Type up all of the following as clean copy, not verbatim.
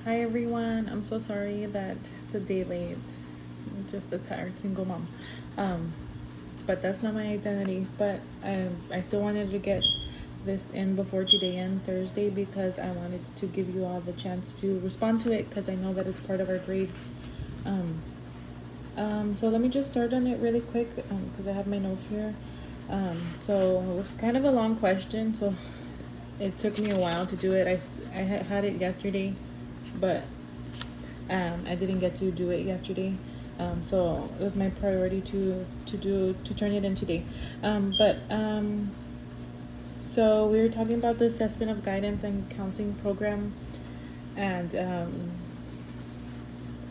Hi everyone. I'm so sorry that it's a day late. I'm just a tired single mom. Um, but that's not my identity. But I still wanted to get this in before today and Thursday because I wanted to give you all the chance to respond to it because I know that it's part of our grades. Um, so let me just start on it really quick because I have my notes here. So it was kind of a long question, so it took me a while to do it. I had it yesterday, but I didn't get to do it yesterday, so it was my priority to turn it in today. So we were talking about the assessment of guidance and counseling program, and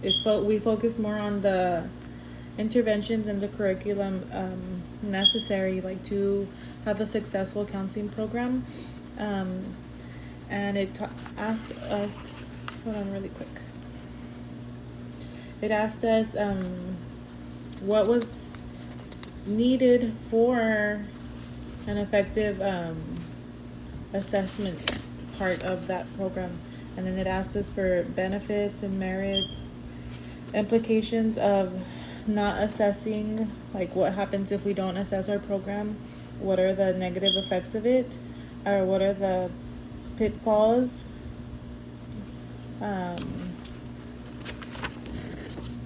we focus more on the interventions and the curriculum necessary, like to have a successful counseling program, um, and asked us. Hold on, really quick. It asked us what was needed for an effective assessment part of that program. And then it asked us for benefits and merits, implications of not assessing, like what happens if we don't assess our program, what are the negative effects of it, or what are the pitfalls. Um,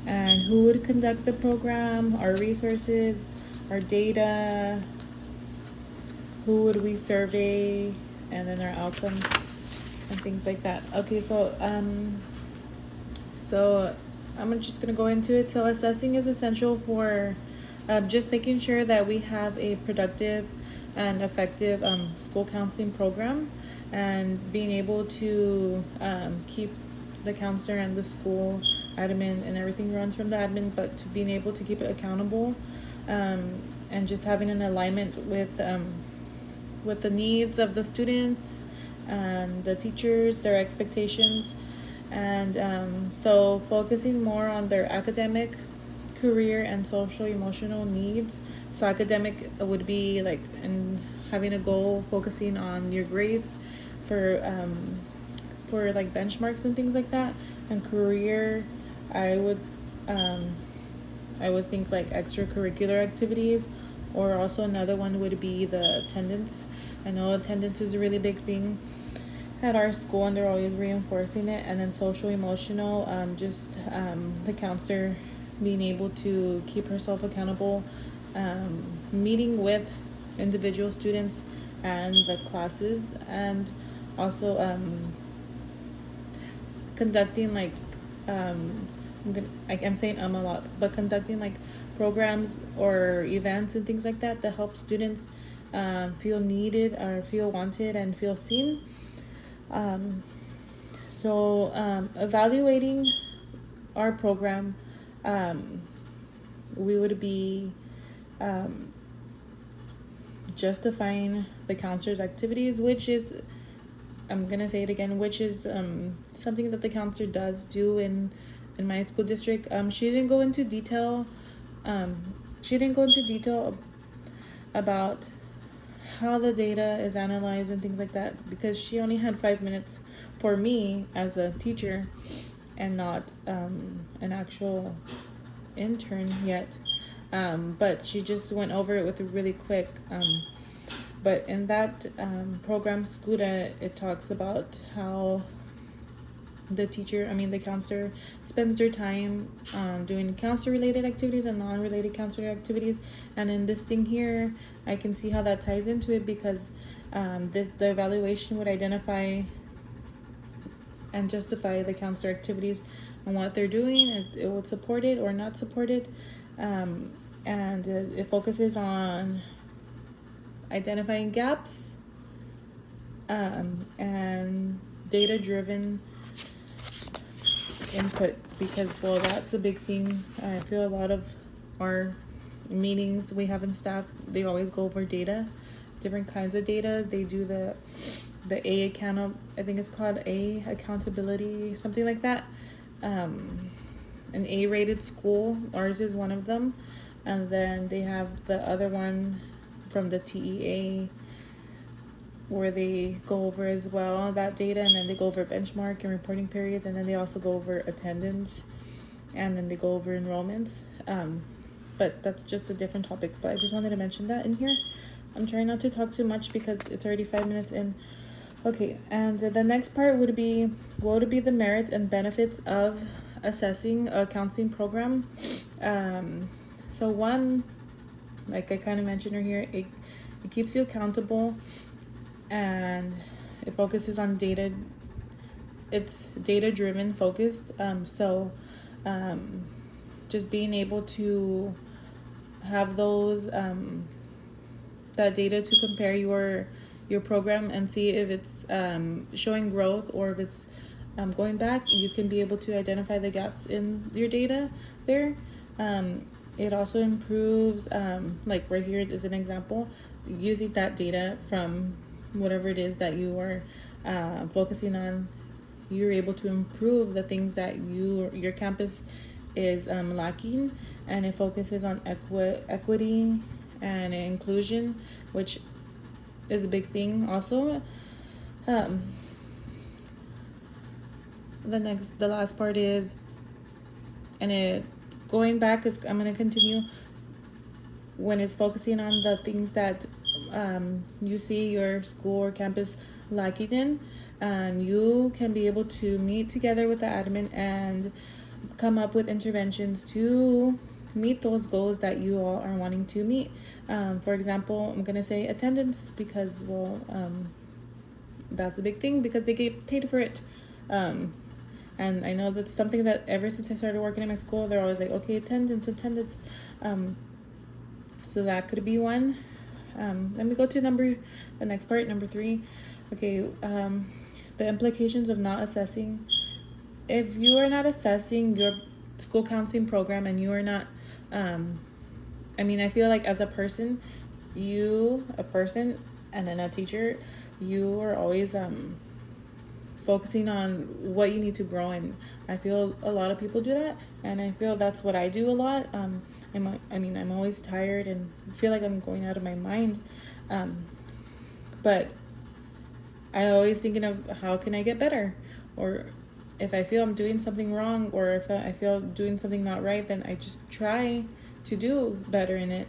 and who would conduct the program, our resources, our data, who would we survey, and then our outcomes and things like that. Okay, so I'm just gonna go into it. So assessing is essential for just making sure that we have a productive and effective school counseling program, and being able to keep the counselor and the school admin and everything runs from the admin, but to being able to keep it accountable, and just having an alignment with the needs of the students and the teachers, their expectations, and so focusing more on their academic, career, and social emotional needs. So academic would be like in having a goal, focusing on your grades for like benchmarks and things like that. And career, I would um, I would think like extracurricular activities, or also another one would be the attendance. I know attendance is a really big thing at our school, and they're always reinforcing it. And then social emotional, just the counselor being able to keep herself accountable, meeting with individual students and the classes, and also conducting like I'm saying a lot, but conducting like programs or events and things like that help students feel needed or feel wanted and feel seen. um, Evaluating our program, um, we would be um, justifying the counselor's activities, which is, I'm gonna say it again, which is something that the counselor does do in my school district. She didn't go into detail. Um, she didn't go into detail about how the data is analyzed and things like that, because she only had 5 minutes for me as a teacher and not an actual intern yet. But she just went over it with a really quick. But in that program, SCUDA, it talks about how the counselor spends their time doing counselor related activities and non-related counselor activities. And in this thing here, I can see how that ties into it, because the evaluation would identify and justify the counselor activities and what they're doing. It would support it or not support it. And it focuses on identifying gaps, and data driven input, because well, that's a big thing. I feel a lot of our meetings we have in staff, they always go over data, different kinds of data. They do the I think it's called A accountability, something like that. An A rated school, ours is one of them. And then they have the other one from the TEA, where they go over as well that data, and then they go over benchmark and reporting periods, and then they also go over attendance, and then they go over enrollments. But that's just a different topic, but I just wanted to mention that in here. I'm trying not to talk too much because it's already 5 minutes in. Okay, and the next part would be what would be the merits and benefits of assessing a counseling program. So one, like I kind of mentioned right here, it keeps you accountable, and it focuses on data. It's data driven focused. Just being able to have those that data to compare your program and see if it's showing growth or if it's going back. You can be able to identify the gaps in your data there. It also improves, like right here is an example, using that data from whatever it is that you are focusing on. You're able to improve the things that your campus is lacking, and it focuses on equity and inclusion, which is a big thing also. The last part is, and it going back is, I'm going to continue when it's focusing on the things that you see your school or campus lacking in. You can be able to meet together with the admin and come up with interventions to meet those goals that you all are wanting to meet. For example, I'm going to say attendance because, that's a big thing because they get paid for it. And I know that's something that ever since I started working in my school, they're always like, okay, attendance. So that could be one. Let me go to the next part, number 3. Okay, the implications of not assessing. If you are not assessing your school counseling program and you are not, I feel like as a person and then a teacher, you are always focusing on what you need to grow in. I feel a lot of people do that, and I feel that's what I do a lot. I'm always tired and feel like I'm going out of my mind, but I always thinking of how can I get better, or if I feel I'm doing something wrong, or if I feel doing something not right, then I just try to do better in it.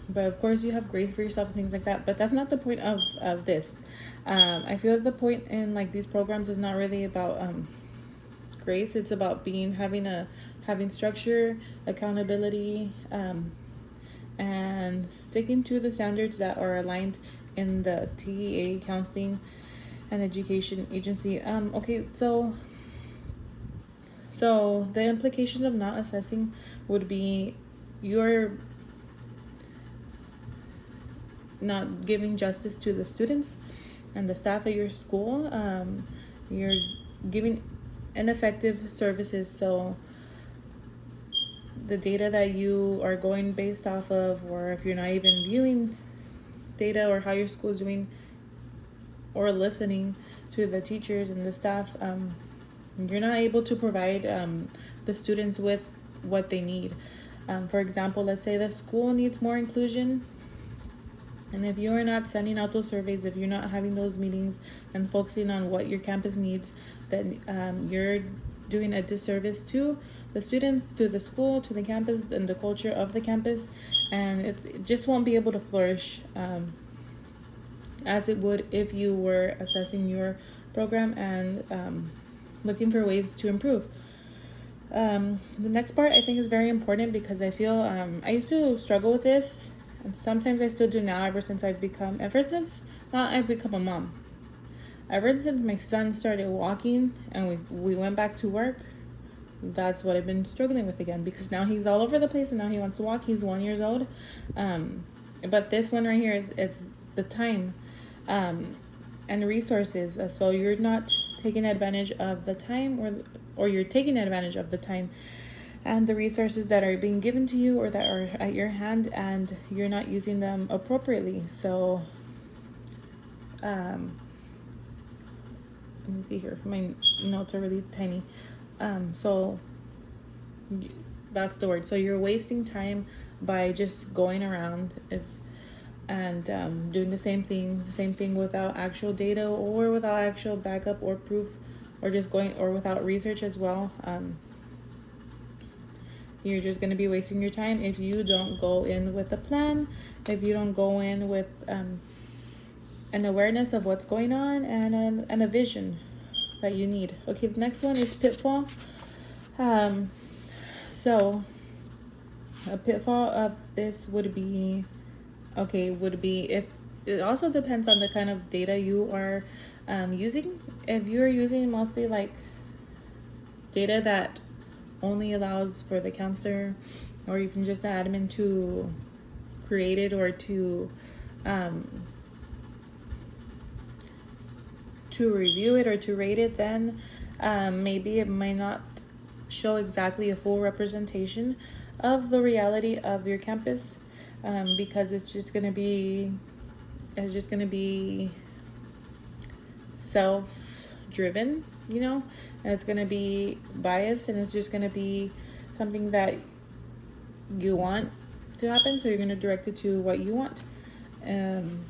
But of course you have grace for yourself and things like that, but that's not the point of this. I feel the point in like these programs is not really about grace. It's about having structure, accountability, and sticking to the standards that are aligned in the TEA counseling and education agency. Okay, so the implications of not assessing would be you're not giving justice to the students and the staff at your school. You're giving ineffective services. So the data that you are going based off of, or if you're not even viewing data or how your school is doing, or listening to the teachers and the staff, you're not able to provide the students with what they need. For example, let's say the school needs more inclusion, and if you're not sending out those surveys, if you're not having those meetings and focusing on what your campus needs, then you're doing a disservice to the students, to the school, to the campus, and the culture of the campus, and it just won't be able to flourish as it would if you were assessing your program and looking for ways to improve. The next part I think is very important because I feel I used to struggle with this, and sometimes I still do now, ever since I've become a mom. Ever since my son started walking and we went back to work, that's what I've been struggling with again, because now he's all over the place and now he wants to walk. He's 1 year old. But this one right here, it's the time and resources. So you're not taking advantage of the time, or you're taking advantage of the time and the resources that are being given to you or that are at your hand, and you're not using them appropriately. So let me see here, my notes are really tiny. So that's the word. So you're wasting time by just going around. and doing the same thing without actual data or without actual backup or proof, or just going or without research as well. You're just going to be wasting your time if you don't go in with a plan, if you don't go in with an awareness of what's going on and a vision that you need. Okay, the next one is pitfall. So a pitfall of this would be if it also depends on the kind of data you are using. If you're using mostly like data that only allows for the counselor or even just the admin to create it or to review it or to rate it, then maybe it might not show exactly a full representation of the reality of your campus, because it's just gonna be self-driven, and it's gonna be biased, and it's just gonna be something that you want to happen, so you're gonna direct it to what you want. And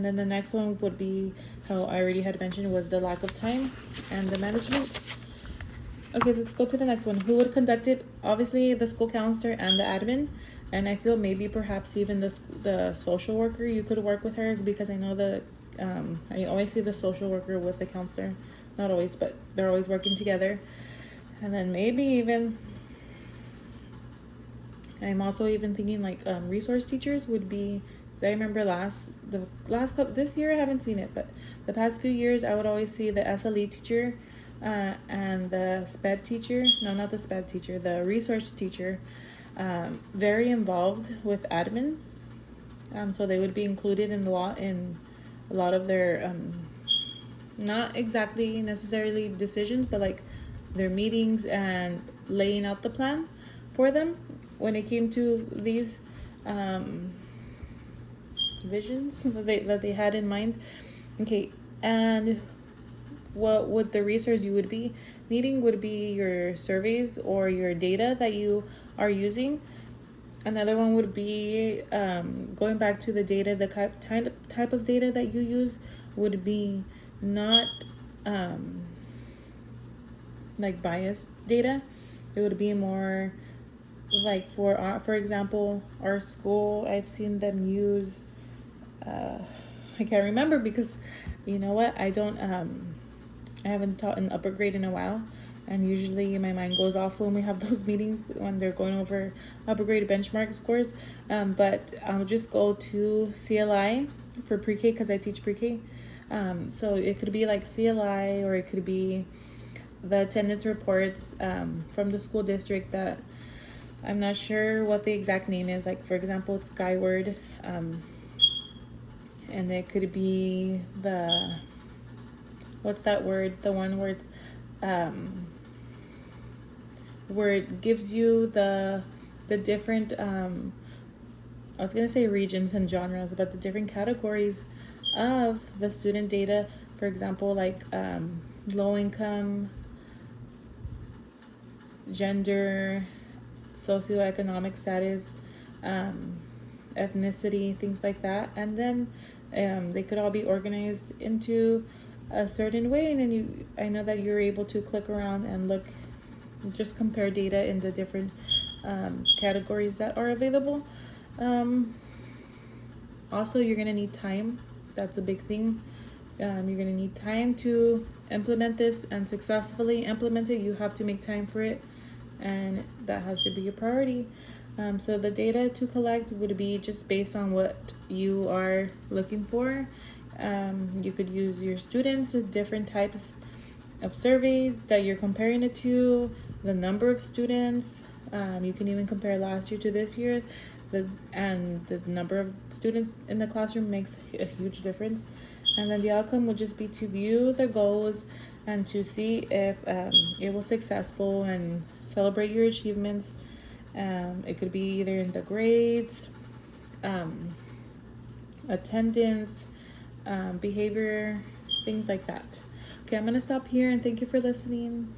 then the next one would be, how I already had mentioned, was the lack of time and the management. Okay, let's go to the next one. Who would conduct it? Obviously, the school counselor and the admin. And I feel maybe perhaps even the social worker, you could work with her, because I know I always see the social worker with the counselor. Not always, but they're always working together. And then maybe even, I'm also even thinking like resource teachers would be. I remember this year I haven't seen it, but the past few years I would always see the SLE teacher and the SPED teacher. No, not the SPED teacher, the resource teacher. Very involved with admin. So they would be included in a lot of their not exactly necessarily decisions, but like their meetings and laying out the plan for them when it came to these visions that they had in mind. Okay, and what would the resource you would be needing would be your surveys or your data that you are using. Another one would be going back to the data, the type of data that you use would be not like biased data. It would be more like for example, our school, I've seen them use I can't remember, because you know what, I haven't taught an upper grade in a while, and usually my mind goes off when we have those meetings when they're going over upper grade benchmark scores, but I'll just go to CLI for pre-K, because I teach pre-K. So it could be like CLI, or it could be the attendance reports from the school district that I'm not sure what the exact name is. Like, for example, it's Skyward, and it could be what's that word? The one where it's where it gives you the different I was gonna say regions and genres, but the different categories of the student data. For example, like low income, gender, socioeconomic status, ethnicity, things like that. And then they could all be organized into a certain way, and then I know that you're able to click around and just compare data in the different categories that are available. Also, you're gonna need time. That's a big thing. You're gonna need time to implement this and successfully implement it. You have to make time for it, and that has to be your priority. So the data to collect would be just based on what you are looking for. You could use your students with different types of surveys that you're comparing it to, the number of students. You can even compare last year to this year. The number of students in the classroom makes a huge difference. And then the outcome would just be to view the goals and to see if it was successful and celebrate your achievements. It could be either in the grades, attendance, behavior, things like that. Okay, I'm going to stop here, and thank you for listening.